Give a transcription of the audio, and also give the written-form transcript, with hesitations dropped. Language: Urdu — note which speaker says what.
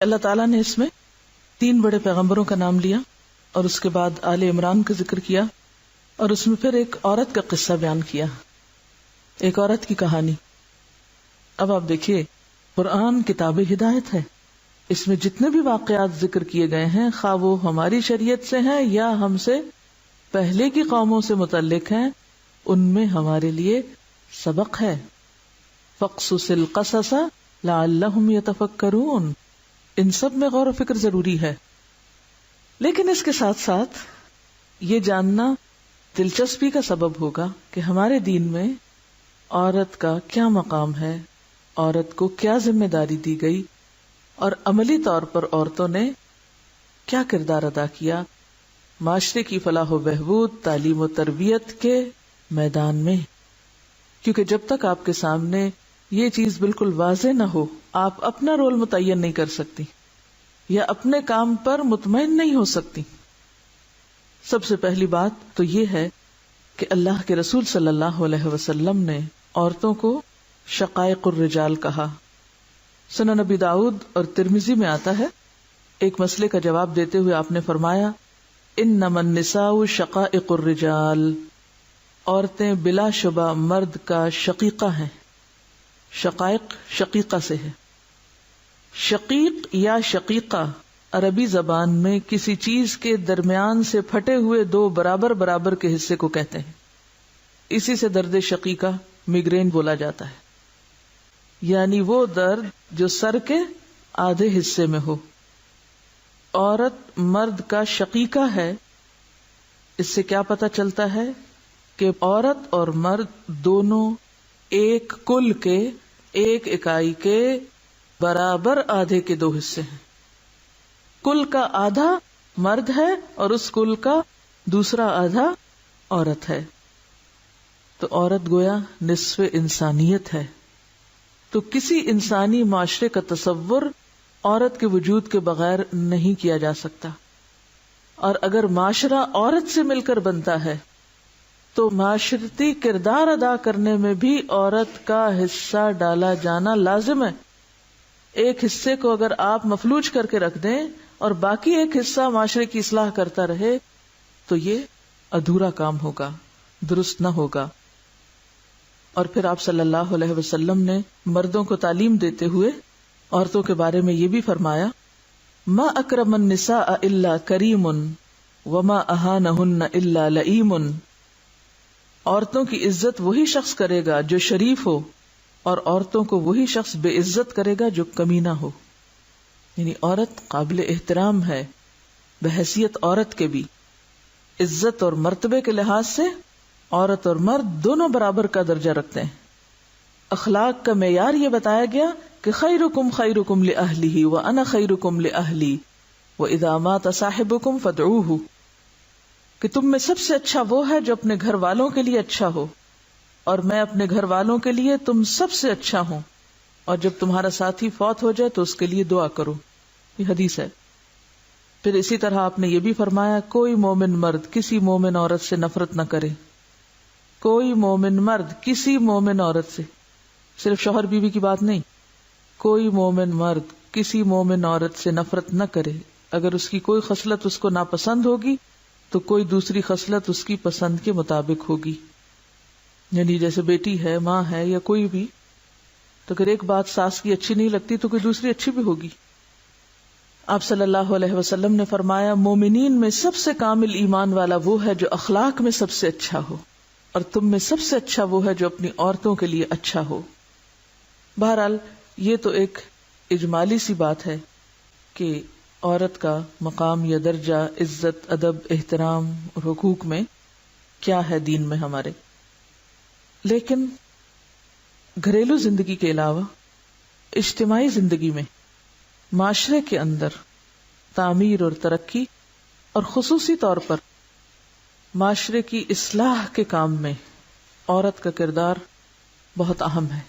Speaker 1: اللہ تعالیٰ نے اس میں 3 بڑے پیغمبروں کا نام لیا اور اس کے بعد آل عمران کا ذکر کیا اور اس میں پھر ایک عورت کا قصہ بیان کیا، ایک عورت کی کہانی. اب آپ دیکھیے، قرآن کتاب ہدایت ہے، اس میں جتنے بھی واقعات ذکر کیے گئے ہیں، خواہ وہ ہماری شریعت سے ہیں یا ہم سے پہلے کی قوموں سے متعلق ہیں، ان میں ہمارے لیے سبق ہے. فَاقْصُصِ الْقَصَصَ لَعَلَّهُمْ يَتَفَكَّرُونَ، ان سب میں غور و فکر ضروری ہے. لیکن اس کے ساتھ ساتھ یہ جاننا دلچسپی کا سبب ہوگا کہ ہمارے دین میں عورت کا کیا مقام ہے، عورت کو کیا ذمہ داری دی گئی، اور عملی طور پر عورتوں نے کیا کردار ادا کیا معاشرے کی فلاح و بہبود، تعلیم و تربیت کے میدان میں. کیونکہ جب تک آپ کے سامنے یہ چیز بالکل واضح نہ ہو، آپ اپنا رول متعین نہیں کر سکتی یا اپنے کام پر مطمئن نہیں ہو سکتی. سب سے پہلی بات تو یہ ہے کہ اللہ کے رسول صلی اللہ علیہ وسلم نے عورتوں کو شقائق الرجال کہا. سنن نبی داؤد اور ترمذی میں آتا ہے، ایک مسئلے کا جواب دیتے ہوئے آپ نے فرمایا، انما النساء شقائق الرجال، عورتیں بلا شبہ مرد کا شقیقہ ہیں. شقائق شقیقہ سے ہے. شقیق یا شقیقہ عربی زبان میں کسی چیز کے درمیان سے پھٹے ہوئے 2 برابر برابر کے حصے کو کہتے ہیں. اسی سے درد شقیقہ میگرین بولا جاتا ہے، یعنی وہ درد جو سر کے آدھے حصے میں ہو. عورت مرد کا شقیقہ ہے. اس سے کیا پتہ چلتا ہے کہ عورت اور مرد دونوں ایک کل کے، ایک اکائی کے برابر آدھے کے 2 حصے ہیں. کل کا آدھا مرد ہے اور اس کل کا دوسرا آدھا عورت ہے. تو عورت گویا نصف انسانیت ہے. تو کسی انسانی معاشرے کا تصور عورت کے وجود کے بغیر نہیں کیا جا سکتا. اور اگر معاشرہ عورت سے مل کر بنتا ہے تو معاشرتی کردار ادا کرنے میں بھی عورت کا حصہ ڈالا جانا لازم ہے. ایک حصے کو اگر آپ مفلوج کر کے رکھ دیں اور باقی ایک حصہ معاشرے کی اصلاح کرتا رہے تو یہ ادھورا کام ہوگا، درست نہ ہوگا. اور پھر آپ صلی اللہ علیہ وسلم نے مردوں کو تعلیم دیتے ہوئے عورتوں کے بارے میں یہ بھی فرمایا، ما اکرم النساء الا کریم وما اہانہن الا لئیم. عورتوں کی عزت وہی شخص کرے گا جو شریف ہو، اور عورتوں کو وہی شخص بے عزت کرے گا جو کمینہ ہو. یعنی عورت قابل احترام ہے بحیثیت عورت کے بھی. عزت اور مرتبے کے لحاظ سے عورت اور مرد دونوں برابر کا درجہ رکھتے ہیں. اخلاق کا معیار یہ بتایا گیا کہ خیرکم خیرکم لأہلہ وانا خیرکم لأہلی واذا مات صاحبکم فادعوہ، کہ تم میں سب سے اچھا وہ ہے جو اپنے گھر والوں کے لیے اچھا ہو، اور میں اپنے گھر والوں کے لیے تم سب سے اچھا ہوں، اور جب تمہارا ساتھی فوت ہو جائے تو اس کے لیے دعا کرو. یہ حدیث ہے. پھر اسی طرح آپ نے یہ بھی فرمایا، کوئی مومن مرد کسی مومن عورت سے نفرت نہ کرے. کوئی مومن مرد کسی مومن عورت سے، صرف شوہر بیوی کی بات نہیں، کوئی مومن مرد کسی مومن عورت سے نفرت نہ کرے. اگر اس کی کوئی خصلت اس کو ناپسند ہوگی تو کوئی دوسری خصلت اس کی پسند کے مطابق ہوگی. یعنی جیسے بیٹی ہے، ماں ہے، یا کوئی بھی، تو اگر ایک بات ساس کی اچھی نہیں لگتی تو کوئی دوسری اچھی بھی ہوگی. آپ صلی اللہ علیہ وسلم نے فرمایا، مومنین میں سب سے کامل ایمان والا وہ ہے جو اخلاق میں سب سے اچھا ہو، اور تم میں سب سے اچھا وہ ہے جو اپنی عورتوں کے لیے اچھا ہو. بہرحال یہ تو ایک اجمالی سی بات ہے کہ عورت کا مقام یا درجہ عزت، ادب، احترام اور حقوق میں کیا ہے دین میں ہمارے. لیکن گھریلو زندگی کے علاوہ اجتماعی زندگی میں، معاشرے کے اندر تعمیر اور ترقی، اور خصوصی طور پر معاشرے کی اصلاح کے کام میں عورت کا کردار بہت اہم ہے.